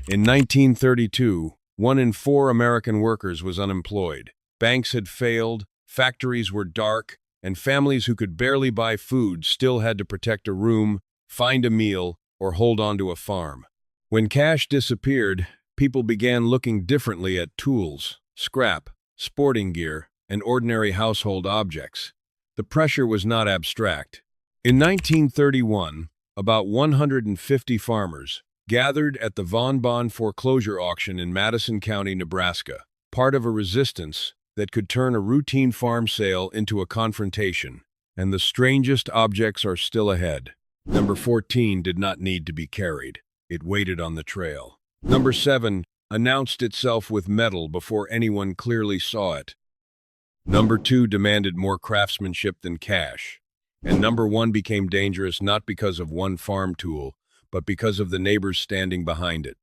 In 1932, 1 in 4 American workers was unemployed. Banks had failed, factories were dark, and families who could barely buy food still had to protect a room, find a meal, or hold on to a farm. When cash disappeared, people began looking differently at tools, scrap, sporting gear, and ordinary household objects. The pressure was not abstract. In 1931, about 150 farmers gathered at the Von Bonn foreclosure auction in Madison County, Nebraska, part of a resistance that could turn a routine farm sale into a confrontation. And the strangest objects are still ahead. Number 14 did not need to be carried. It waited on the trail. Number 7 announced itself with metal before anyone clearly saw it. Number 2 demanded more craftsmanship than cash. And number 1 became dangerous not because of one farm tool, but because of the neighbors standing behind it.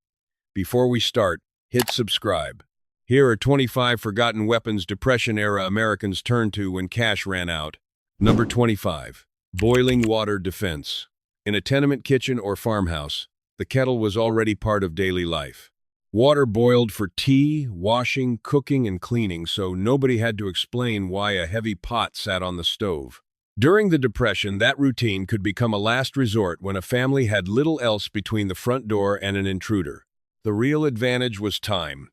Before we start, hit subscribe. Here are 25 forgotten weapons Depression-era Americans turned to when cash ran out. Number 25. Boiling water defense. In a tenement kitchen or farmhouse, the kettle was already part of daily life. Water boiled for tea, washing, cooking, and cleaning, so nobody had to explain why a heavy pot sat on the stove. During the Depression, that routine could become a last resort when a family had little else between the front door and an intruder. The real advantage was time.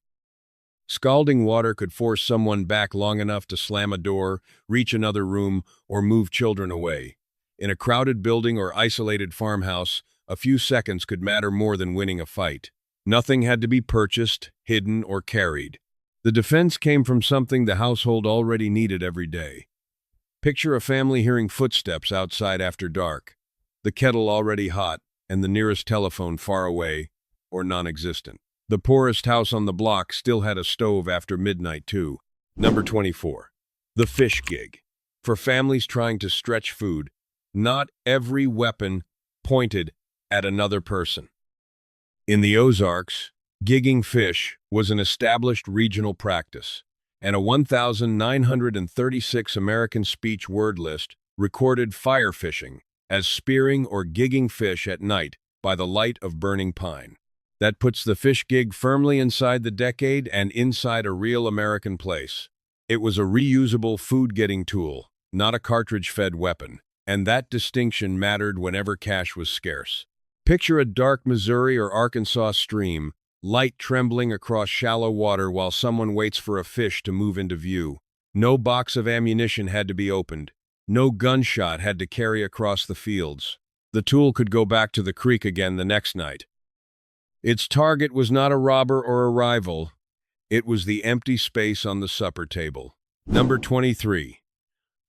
Scalding water could force someone back long enough to slam a door, reach another room, or move children away. In a crowded building or isolated farmhouse, a few seconds could matter more than winning a fight. Nothing had to be purchased, hidden, or carried. The defense came from something the household already needed every day. Picture a family hearing footsteps outside after dark, the kettle already hot, and the nearest telephone far away or non-existent. The poorest house on the block still had a stove after midnight, too. Number 24. The fish gig. For families trying to stretch food, not every weapon pointed at another person. In the Ozarks, gigging fish was an established regional practice, and a 1,936 American speech word list recorded fire fishing as spearing or gigging fish at night by the light of burning pine. That puts the fish gig firmly inside the decade and inside a real American place. It was a reusable food-getting tool, not a cartridge-fed weapon, and that distinction mattered whenever cash was scarce. Picture a dark Missouri or Arkansas stream, light trembling across shallow water while someone waits for a fish to move into view. No box of ammunition had to be opened. No gunshot had to carry across the fields. The tool could go back to the creek again the next night. Its target was not a robber or a rival. It was the empty space on the supper table. Number 23.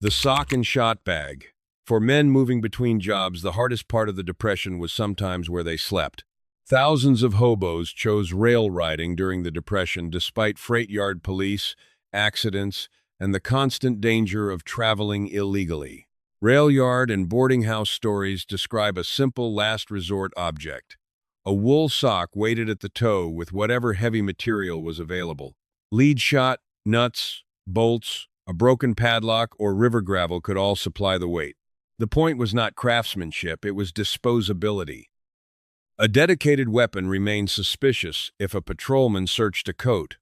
The sock and shot bag. For men moving between jobs, the hardest part of the Depression was sometimes where they slept. Thousands of hobos chose rail riding during the Depression despite freight yard police, accidents, and the constant danger of traveling illegally. Rail yard and boarding house stories describe a simple last resort object. A wool sock weighted at the toe with whatever heavy material was available. Lead shot, nuts, bolts, a broken padlock, or river gravel could all supply the weight. The point was not craftsmanship, it was disposability. A dedicated weapon remained suspicious if a patrolman searched a coat.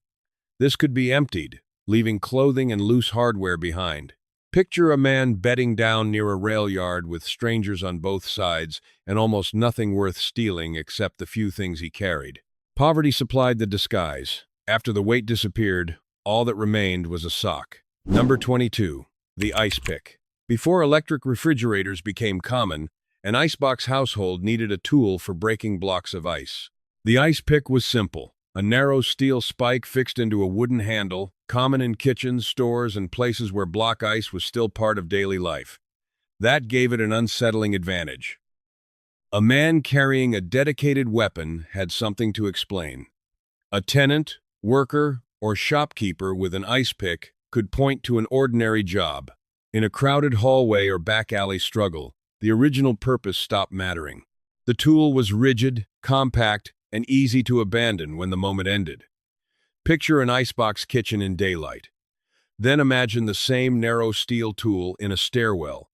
This could be emptied, leaving clothing and loose hardware behind. Picture a man bedding down near a rail yard with strangers on both sides and almost nothing worth stealing except the few things he carried. Poverty supplied the disguise. After the weight disappeared, all that remained was a sock. Number 22. The ice pick. Before electric refrigerators became common, an icebox household needed a tool for breaking blocks of ice. The ice pick was simple. A narrow steel spike fixed into a wooden handle, common in kitchens, stores, and places where block ice was still part of daily life. That gave it an unsettling advantage. A man carrying a dedicated weapon had something to explain. A tenant, worker, or shopkeeper with an ice pick could point to an ordinary job. In a crowded hallway or back alley struggle, the original purpose stopped mattering. The tool was rigid, compact, and easy to abandon when the moment ended. Picture an icebox kitchen in daylight. Then imagine the same narrow steel tool in a stairwell.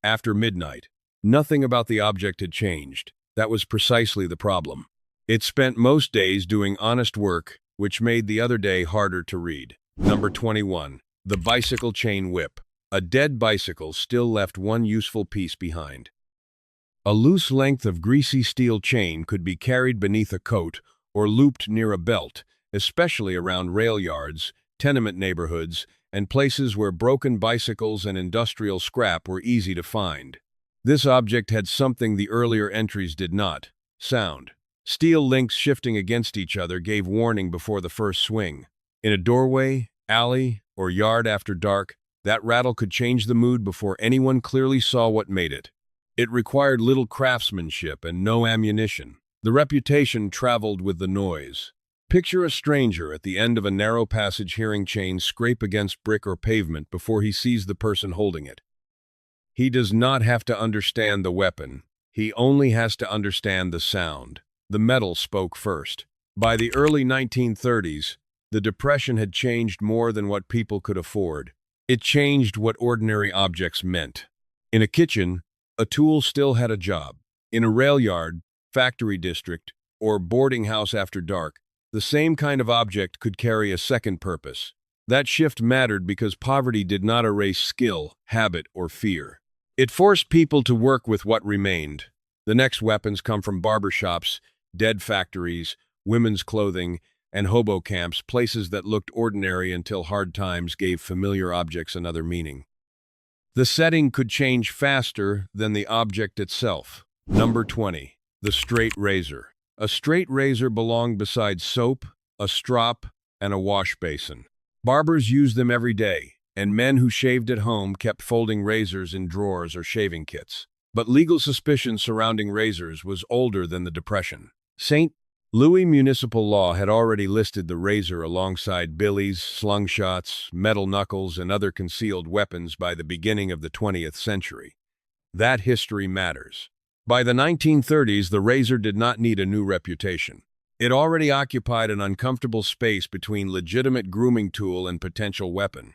After midnight, nothing about the object had changed. That was precisely the problem. It spent most days doing honest work, which made the other day harder to read. Number 21. The bicycle chain whip. A dead bicycle still left one useful piece behind. A loose length of greasy steel chain could be carried beneath a coat or looped near a belt, especially around rail yards, tenement neighborhoods, and places where broken bicycles and industrial scrap were easy to find. This object had something the earlier entries did not: sound. Steel links shifting against each other gave warning before the first swing. In a doorway, alley, or yard after dark, that rattle could change the mood before anyone clearly saw what made it. It required little craftsmanship and no ammunition. The reputation traveled with the noise. Picture a stranger at the end of a narrow passage hearing chains scrape against brick or pavement before he sees the person holding it. He does not have to understand the weapon. He only has to understand the sound. The metal spoke first. By the early 1930s, the Depression had changed more than what people could afford. It changed what ordinary objects meant. In a kitchen, a tool still had a job. In a rail yard, factory district, or boarding house after dark, the same kind of object could carry a second purpose. That shift mattered because poverty did not erase skill, habit, or fear. It forced people to work with what remained. The next weapons come from barbershops, dead factories, women's clothing, and hobo camps, places that looked ordinary until hard times gave familiar objects another meaning. The setting could change faster than the object itself. Number 20. The straight razor. A straight razor belonged beside soap, a strop, and a wash basin. Barbers used them every day, and men who shaved at home kept folding razors in drawers or shaving kits. But legal suspicion surrounding razors was older than the Depression. St. Louis municipal law had already listed the razor alongside billies, slingshots, metal knuckles, and other concealed weapons by the beginning of the 20th century. That history matters. By the 1930s, the razor did not need a new reputation. It already occupied an uncomfortable space between legitimate grooming tool and potential weapon.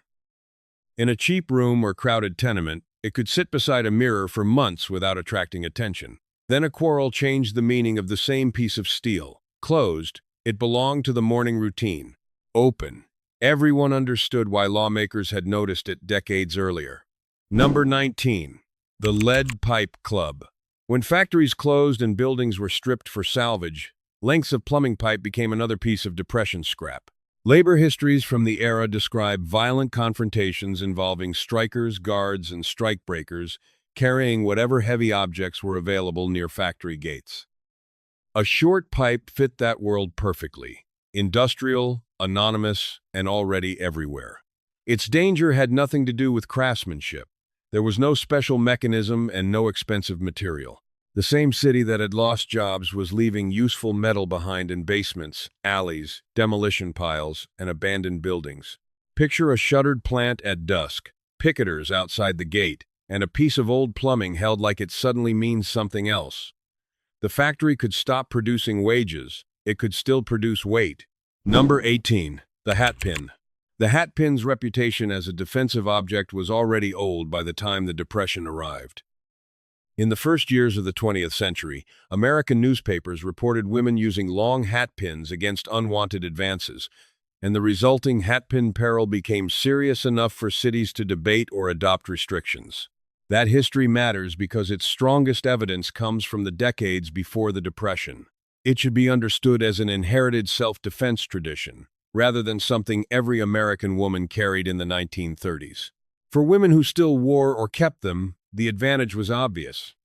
In a cheap room or crowded tenement, it could sit beside a mirror for months without attracting attention. Then a quarrel changed the meaning of the same piece of steel. Closed, it belonged to the morning routine. Open, everyone understood why lawmakers had noticed it decades earlier. Number 19. The Lead Pipe Club. When factories closed and buildings were stripped for salvage, lengths of plumbing pipe became another piece of Depression scrap. Labor histories from the era describe violent confrontations involving strikers, guards, and strikebreakers carrying whatever heavy objects were available near factory gates. A short pipe fit that world perfectly: industrial, anonymous, and already everywhere. Its danger had nothing to do with craftsmanship. There was no special mechanism and no expensive material. The same city that had lost jobs was leaving useful metal behind in basements, alleys, demolition piles, and abandoned buildings. Picture a shuttered plant at dusk, picketers outside the gate, and a piece of old plumbing held like it suddenly means something else. The factory could stop producing wages. It could still produce weight. Number 18. The hat pin. The hat pin's reputation as a defensive object was already old by the time the Depression arrived. In the first years of the 20th century, American newspapers reported women using long hat pins against unwanted advances, and the resulting hatpin peril became serious enough for cities to debate or adopt restrictions. That history matters because its strongest evidence comes from the decades before the Depression. It should be understood as an inherited self-defense tradition, rather than something every American woman carried in the 1930s. For women who still wore or kept them, the advantage was obvious.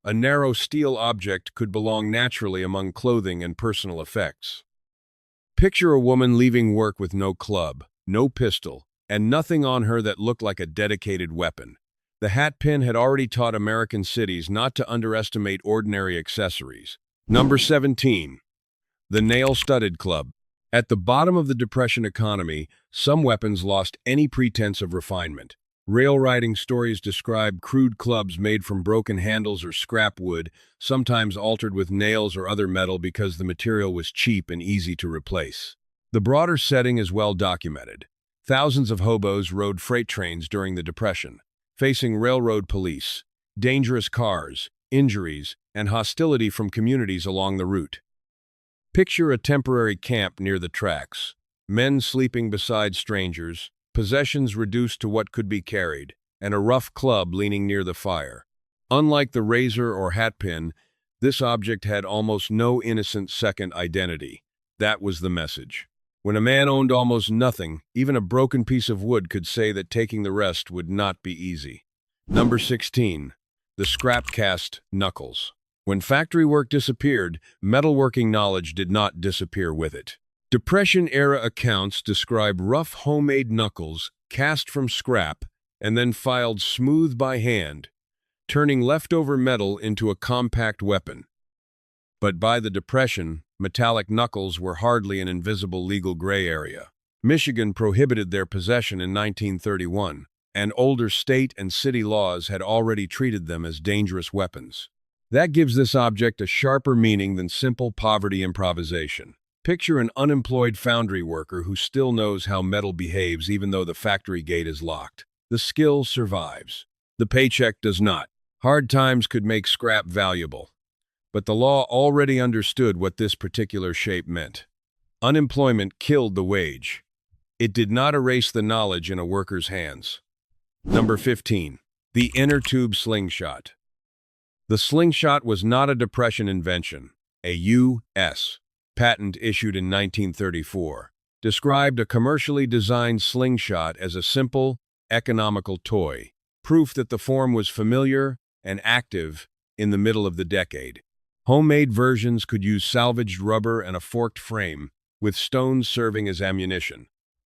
A narrow steel object could belong naturally among clothing and personal effects. Picture a woman leaving work with no club, no pistol, and nothing on her that looked like a dedicated weapon. The hat pin had already taught American cities not to underestimate ordinary accessories. Number 17. The Nail-Studded Club. At the bottom of the Depression economy, some weapons lost any pretense of refinement. Rail riding stories describe crude clubs made from broken handles or scrap wood, sometimes altered with nails or other metal because the material was cheap and easy to replace. The broader setting is well documented. Thousands of hobos rode freight trains during the Depression, facing railroad police, dangerous cars, injuries, and hostility from communities along the route. Picture a temporary camp near the tracks. Men sleeping beside strangers, possessions reduced to what could be carried, and a rough club leaning near the fire. Unlike the razor or hatpin, this object had almost no innocent second identity. That was the message. When a man owned almost nothing, even a broken piece of wood could say that taking the rest would not be easy. Number 16. The scrap cast knuckles. When factory work disappeared, metalworking knowledge did not disappear with it. Depression-era accounts describe rough homemade knuckles cast from scrap and then filed smooth by hand, turning leftover metal into a compact weapon. But by the Depression, metallic knuckles were hardly an invisible legal gray area. Michigan prohibited their possession in 1931, and older state and city laws had already treated them as dangerous weapons. That gives this object a sharper meaning than simple poverty improvisation. Picture an unemployed foundry worker who still knows how metal behaves even though the factory gate is locked. The skill survives. The paycheck does not. Hard times could make scrap valuable. But the law already understood what this particular shape meant. Unemployment killed the wage. It did not erase the knowledge in a worker's hands. Number 15. The inner tube slingshot. The slingshot was not a Depression invention. A U.S. patent issued in 1934 described a commercially designed slingshot as a simple, economical toy, proof that the form was familiar and active in the middle of the decade. Homemade versions could use salvaged rubber and a forked frame, with stones serving as ammunition.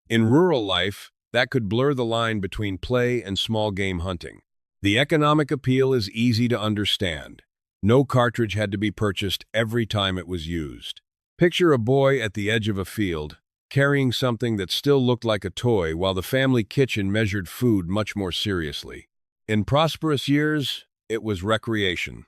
In rural life, that could blur the line between play and small game hunting. The economic appeal is easy to understand. No cartridge had to be purchased every time it was used. Picture a boy at the edge of a field, carrying something that still looked like a toy while the family kitchen measured food much more seriously. In prosperous years, it was recreation.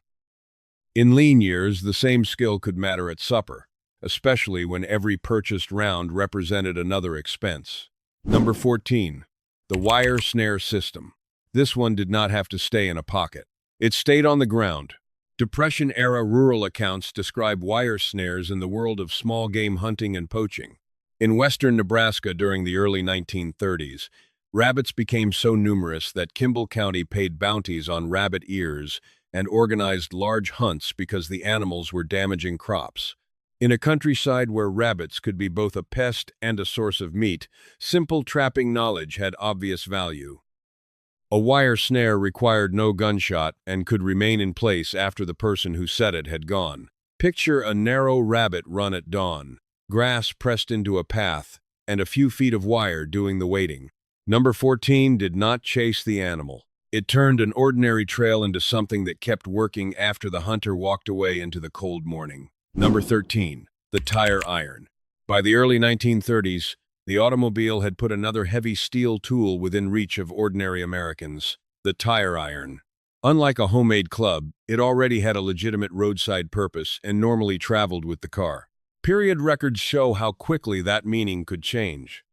In lean years, the same skill could matter at supper, especially when every purchased round represented another expense. Number 14. The wire snare system. This one did not have to stay in a pocket. It stayed on the ground. Depression-era rural accounts describe wire snares in the world of small game hunting and poaching. In western Nebraska during the early 1930s, rabbits became so numerous that Kimball County paid bounties on rabbit ears and organized large hunts because the animals were damaging crops. In a countryside where rabbits could be both a pest and a source of meat, simple trapping knowledge had obvious value. A wire snare required no gunshot and could remain in place after the person who set it had gone. Picture a narrow rabbit run at dawn, grass pressed into a path, and a few feet of wire doing the waiting. Number 14 did not chase the animal. It turned an ordinary trail into something that kept working after the hunter walked away into the cold morning. Number 13. The tire iron. By the early 1930s, the automobile had put another heavy steel tool within reach of ordinary Americans, the tire iron. Unlike a homemade club, it already had a legitimate roadside purpose and normally traveled with the car. Period records show how quickly that meaning could change.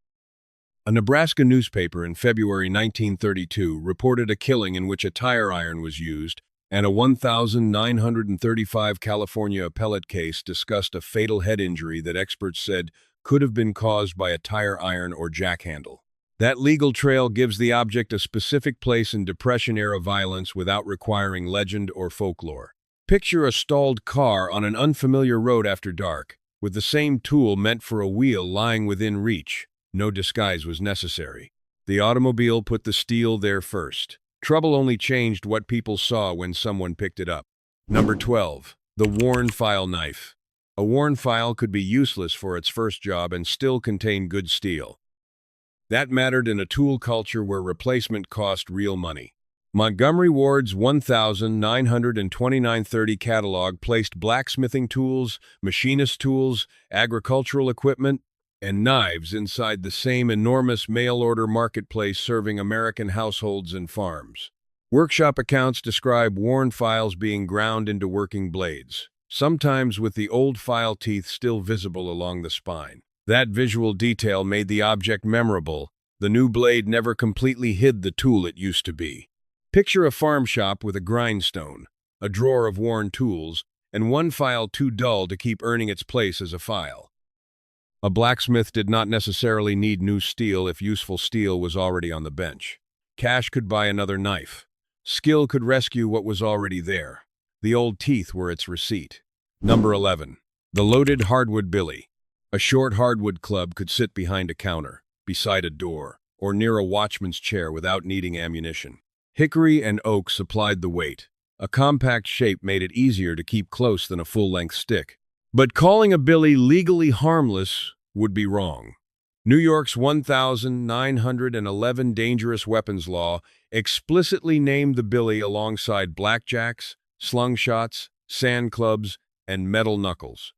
A Nebraska newspaper in February 1932 reported a killing in which a tire iron was used, and a 1,935 California appellate case discussed a fatal head injury that experts said could have been caused by a tire iron or jack handle. That legal trail gives the object a specific place in Depression-era violence without requiring legend or folklore. Picture a stalled car on an unfamiliar road after dark, with the same tool meant for a wheel lying within reach. No disguise was necessary. The automobile put the steel there first. Trouble only changed what people saw when someone picked it up. Number 12. The worn file knife. A worn file could be useless for its first job and still contain good steel. That mattered in a tool culture where replacement cost real money. Montgomery Ward's 1929-30 catalog placed blacksmithing tools, machinist tools, agricultural equipment, and knives inside the same enormous mail-order marketplace serving American households and farms. Workshop accounts describe worn files being ground into working blades, sometimes with the old file teeth still visible along the spine. That visual detail made the object memorable. The new blade never completely hid the tool it used to be. Picture a farm shop with a grindstone, a drawer of worn tools, and one file too dull to keep earning its place as a file. A blacksmith did not necessarily need new steel if useful steel was already on the bench. Cash could buy another knife. Skill could rescue what was already there. The old teeth were its receipt. Number 11. The loaded hardwood billy. A short hardwood club could sit behind a counter, beside a door, or near a watchman's chair without needing ammunition. Hickory and oak supplied the weight. A compact shape made it easier to keep close than a full-length stick. But calling a billy legally harmless would be wrong. New York's 1911 Dangerous Weapons Law explicitly named the billy alongside blackjacks, slingshots, sand clubs, and metal knuckles.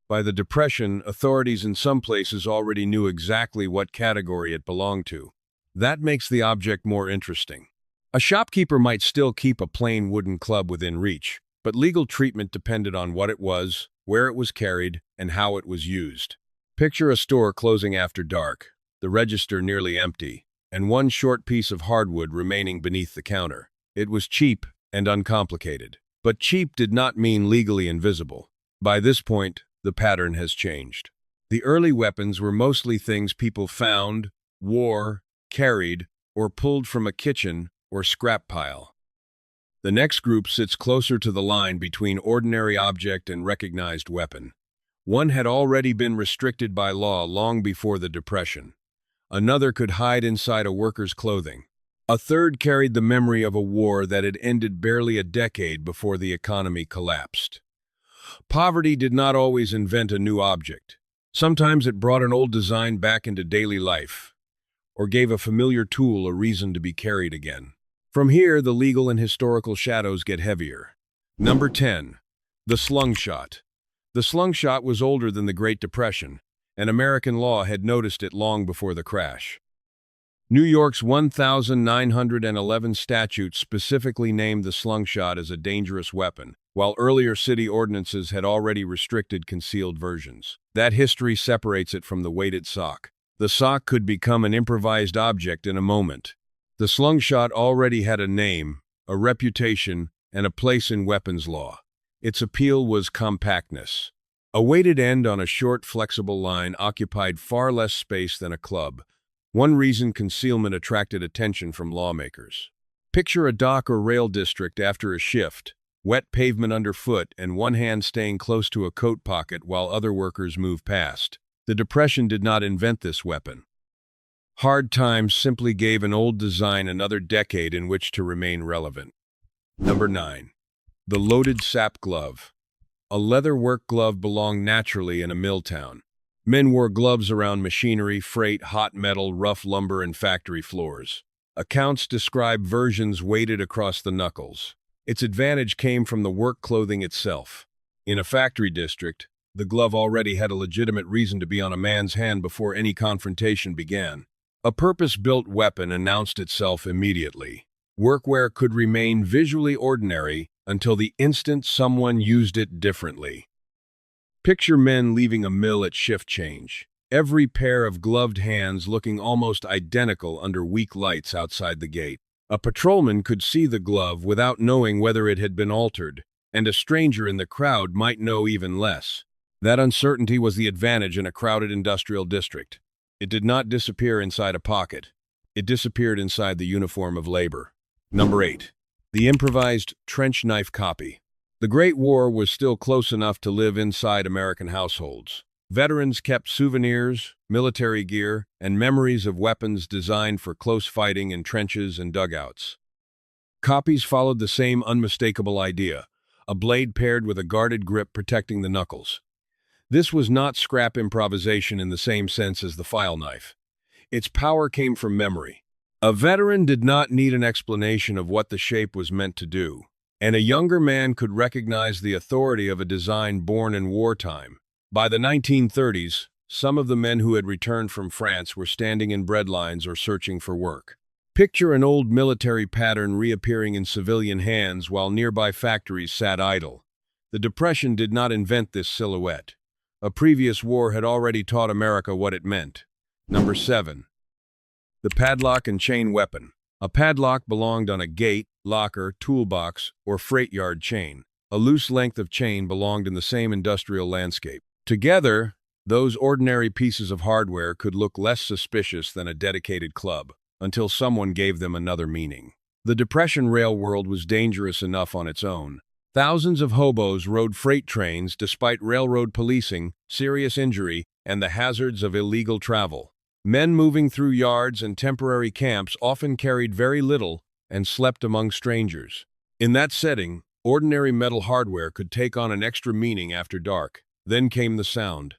By the Depression, authorities in some places already knew exactly what category it belonged to. That makes the object more interesting. A shopkeeper might still keep a plain wooden club within reach, but legal treatment depended on what it was, where it was carried, and how it was used. Picture a store closing after dark, the register nearly empty, and one short piece of hardwood remaining beneath the counter. It was cheap and uncomplicated. But cheap did not mean legally invisible. By this point, the pattern has changed. The early weapons were mostly things people found, wore, carried, or pulled from a kitchen or scrap pile. The next group sits closer to the line between ordinary object and recognized weapon. One had already been restricted by law long before the Depression. Another could hide inside a worker's clothing. A third carried the memory of a war that had ended barely a decade before the economy collapsed. Poverty did not always invent a new object. Sometimes it brought an old design back into daily life, or gave a familiar tool a reason to be carried again. From here, the legal and historical shadows get heavier. Number 10. The slingshot. The slingshot was older than the Great Depression, and American law had noticed it long before the crash. New York's 1911 statute specifically named the slingshot as a dangerous weapon, while earlier city ordinances had already restricted concealed versions. That history separates it from the weighted sock. The sock could become an improvised object in a moment. The slingshot already had a name, a reputation, and a place in weapons law. Its appeal was compactness. A weighted end on a short, flexible line occupied far less space than a club. One reason concealment attracted attention from lawmakers. Picture a dock or rail district after a shift, wet pavement underfoot and one hand staying close to a coat pocket while other workers move past. The Depression did not invent this weapon. Hard times simply gave an old design another decade in which to remain relevant. Number 9. The loaded sap glove. A leather work glove belonged naturally in a mill town. Men wore gloves around machinery, freight, hot metal, rough lumber, and factory floors. Accounts describe versions weighted across the knuckles. Its advantage came from the work clothing itself. In a factory district, the glove already had a legitimate reason to be on a man's hand before any confrontation began. A purpose-built weapon announced itself immediately. Workwear could remain visually ordinary until the instant someone used it differently. Picture men leaving a mill at shift change, every pair of gloved hands looking almost identical under weak lights outside the gate. A patrolman could see the glove without knowing whether it had been altered, and a stranger in the crowd might know even less. That uncertainty was the advantage in a crowded industrial district. It did not disappear inside a pocket. It disappeared inside the uniform of labor. Number 8. The improvised trench knife copy. The Great War was still close enough to live inside American households. Veterans kept souvenirs, military gear, and memories of weapons designed for close fighting in trenches and dugouts. Copies followed the same unmistakable idea, a blade paired with a guarded grip protecting the knuckles. This was not scrap improvisation in the same sense as the file knife. Its power came from memory. A veteran did not need an explanation of what the shape was meant to do, and a younger man could recognize the authority of a design born in wartime. By the 1930s, some of the men who had returned from France were standing in breadlines or searching for work. Picture an old military pattern reappearing in civilian hands while nearby factories sat idle. The Depression did not invent this silhouette. A previous war had already taught America what it meant. Number 7. The padlock and chain weapon. A padlock belonged on a gate, locker, toolbox, or freight yard chain. A loose length of chain belonged in the same industrial landscape. Together, those ordinary pieces of hardware could look less suspicious than a dedicated club, until someone gave them another meaning. The Depression rail world was dangerous enough on its own. Thousands of hobos rode freight trains despite railroad policing, serious injury, and the hazards of illegal travel. Men moving through yards and temporary camps often carried very little and slept among strangers. In that setting, ordinary metal hardware could take on an extra meaning after dark. Then came the sound.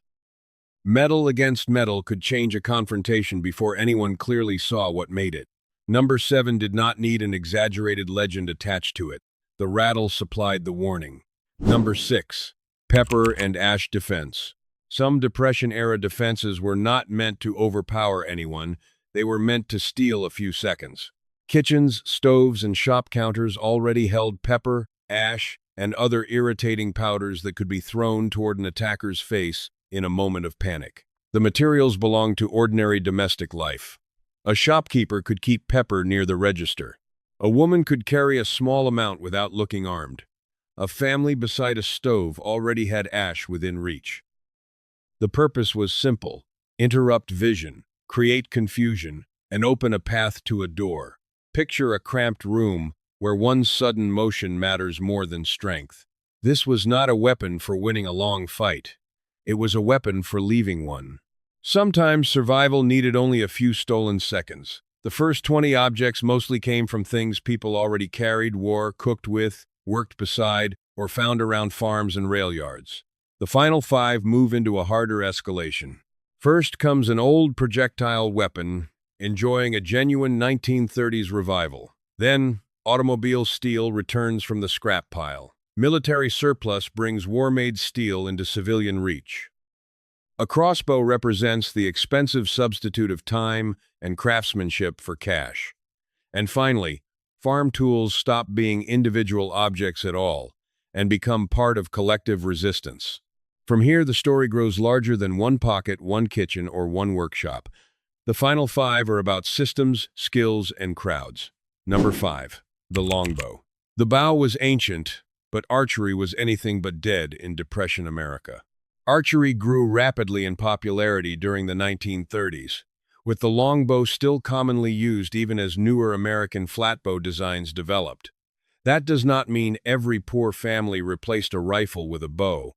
Metal against metal could change a confrontation before anyone clearly saw what made it. Number 7 did not need an exaggerated legend attached to it. The rattle supplied the warning. Number 6. Pepper and ash defense. Some Depression-era defenses were not meant to overpower anyone, they were meant to steal a few seconds. Kitchens, stoves, and shop counters already held pepper, ash, and other irritating powders that could be thrown toward an attacker's face in a moment of panic. The materials belonged to ordinary domestic life. A shopkeeper could keep pepper near the register. A woman could carry a small amount without looking armed. A family beside a stove already had ash within reach. The purpose was simple: interrupt vision, create confusion, and open a path to a door. Picture a cramped room where one sudden motion matters more than strength. This was not a weapon for winning a long fight. It was a weapon for leaving one. Sometimes survival needed only a few stolen seconds. The first 20 objects mostly came from things people already carried, wore, cooked with, worked beside, or found around farms and rail yards. The final 5 move into a harder escalation. First comes an old projectile weapon, enjoying a genuine 1930s revival. Then, automobile steel returns from the scrap pile. Military surplus brings war-made steel into civilian reach. A crossbow represents the expensive substitute of time and craftsmanship for cash. And finally, farm tools stop being individual objects at all and become part of collective resistance. From here, the story grows larger than one pocket, one kitchen, or one workshop. The final 5 are about systems, skills, and crowds. Number 5. The longbow. The bow was ancient, but archery was anything but dead in Depression America. Archery grew rapidly in popularity during the 1930s, with the longbow still commonly used even as newer American flatbow designs developed. That does not mean every poor family replaced a rifle with a bow.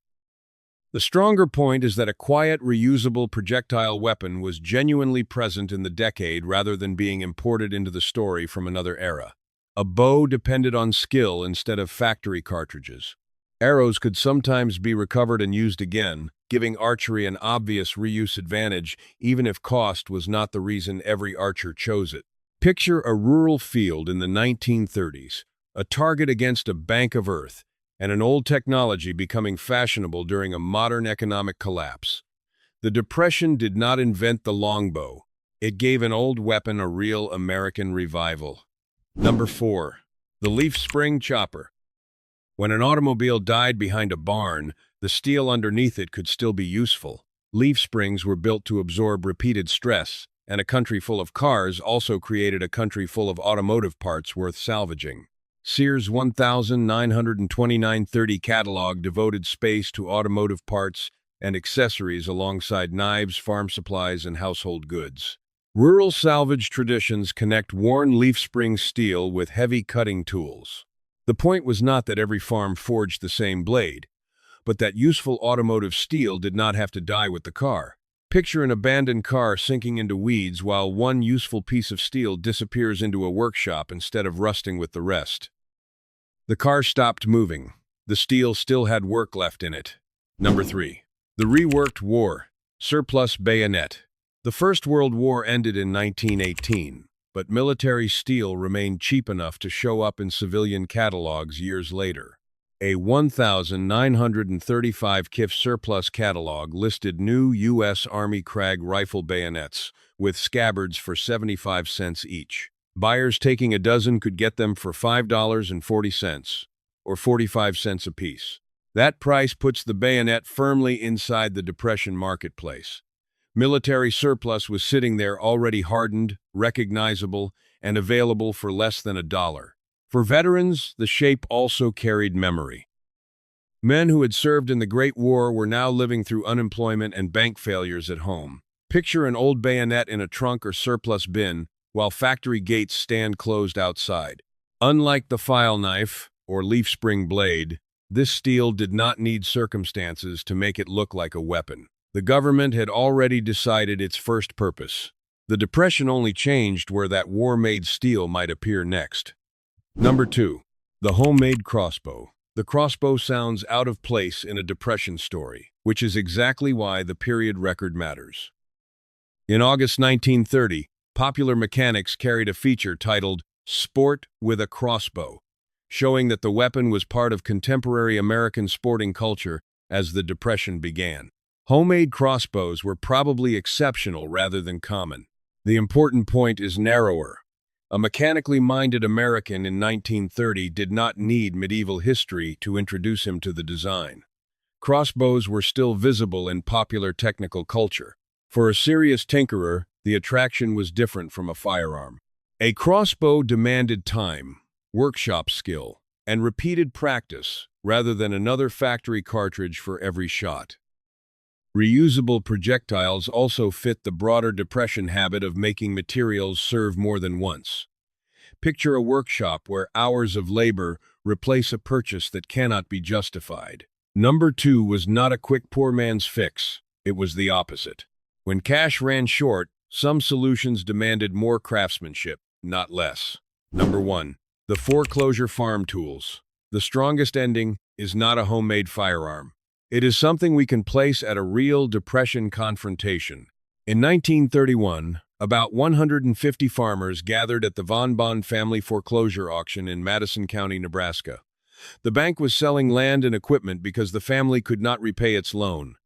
The stronger point is that a quiet, reusable projectile weapon was genuinely present in the decade rather than being imported into the story from another era. A bow depended on skill instead of factory cartridges. Arrows could sometimes be recovered and used again, giving archery an obvious reuse advantage, even if cost was not the reason every archer chose it. Picture a rural field in the 1930s, a target against a bank of earth, and an old technology becoming fashionable during a modern economic collapse. The Depression did not invent the longbow. It gave an old weapon a real American revival. Number 4. The leaf spring chopper. When an automobile died behind a barn, the steel underneath it could still be useful. Leaf springs were built to absorb repeated stress, and a country full of cars also created a country full of automotive parts worth salvaging. Sears' 1929-30 catalog devoted space to automotive parts and accessories alongside knives, farm supplies, and household goods. Rural salvage traditions connect worn leaf spring steel with heavy cutting tools. The point was not that every farm forged the same blade, but that useful automotive steel did not have to die with the car. Picture an abandoned car sinking into weeds while one useful piece of steel disappears into a workshop instead of rusting with the rest. The car stopped moving. The steel still had work left in it. Number 3. The reworked war. Surplus bayonet. The First World War ended in 1918. But military steel remained cheap enough to show up in civilian catalogs years later. A 1,935 KIF surplus catalog listed new U.S. Army Krag rifle bayonets with scabbards for 75 cents each. Buyers taking a dozen could get them for $5.40, or 45 cents apiece. That price puts the bayonet firmly inside the Depression marketplace. Military surplus was sitting there already hardened, recognizable, and available for less than $1. For veterans, the shape also carried memory. Men who had served in the Great War were now living through unemployment and bank failures at home. Picture an old bayonet in a trunk or surplus bin, while factory gates stand closed outside. Unlike the file knife or leaf spring blade, this steel did not need circumstances to make it look like a weapon. The government had already decided its first purpose. The Depression only changed where that war-made steel might appear next. Number 2. The homemade crossbow. The crossbow sounds out of place in a Depression story, which is exactly why the period record matters. In August 1930, Popular Mechanics carried a feature titled "Sport with a Crossbow," showing that the weapon was part of contemporary American sporting culture as the Depression began. Homemade crossbows were probably exceptional rather than common. The important point is narrower. A mechanically minded American in 1930 did not need medieval history to introduce him to the design. Crossbows were still visible in popular technical culture. For a serious tinkerer, the attraction was different from a firearm. A crossbow demanded time, workshop skill, and repeated practice rather than another factory cartridge for every shot. Reusable projectiles also fit the broader Depression habit of making materials serve more than once. Picture a workshop where hours of labor replace a purchase that cannot be justified. Number 2 was not a quick poor man's fix. It was the opposite. When cash ran short, some solutions demanded more craftsmanship, not less. Number 1. The foreclosure farm tools. The strongest ending is not a homemade firearm. It is something we can place at a real Depression confrontation. In 1931, about 150 farmers gathered at the Von Bond family foreclosure auction in Madison County, Nebraska. The bank was selling land and equipment because the family could not repay its loan.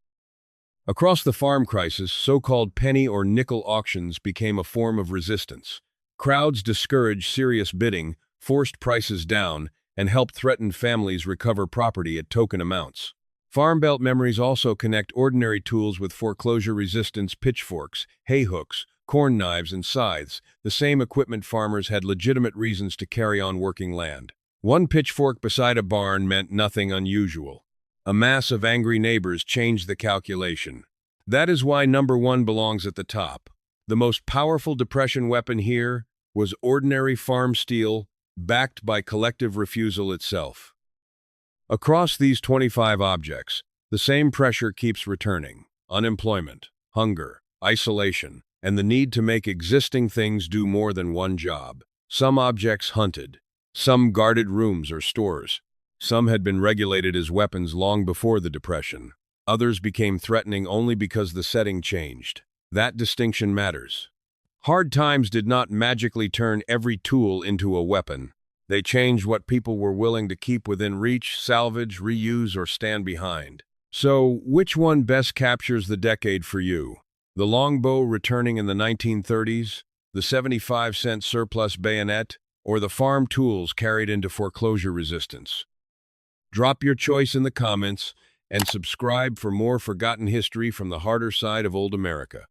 Across the farm crisis, so-called penny or nickel auctions became a form of resistance. Crowds discouraged serious bidding, forced prices down, and helped threatened families recover property at token amounts. Farm Belt memories also connect ordinary tools with foreclosure resistance: pitchforks, hay hooks, corn knives, and scythes, the same equipment farmers had legitimate reasons to carry on working land. One pitchfork beside a barn meant nothing unusual. A mass of angry neighbors changed the calculation. That is why number 1 belongs at the top. The most powerful Depression weapon here was ordinary farm steel, backed by collective refusal itself. Across these 25 objects, the same pressure keeps returning: unemployment, hunger, isolation, and the need to make existing things do more than one job. Some objects hunted, some guarded rooms or stores. Some had been regulated as weapons long before the Depression. Others became threatening only because the setting changed. That distinction matters. Hard times did not magically turn every tool into a weapon. They changed what people were willing to keep within reach, salvage, reuse, or stand behind. So, which one best captures the decade for you? The longbow returning in the 1930s, the 75-cent surplus bayonet, or the farm tools carried into foreclosure resistance? Drop your choice in the comments and subscribe for more forgotten history from the harder side of old America.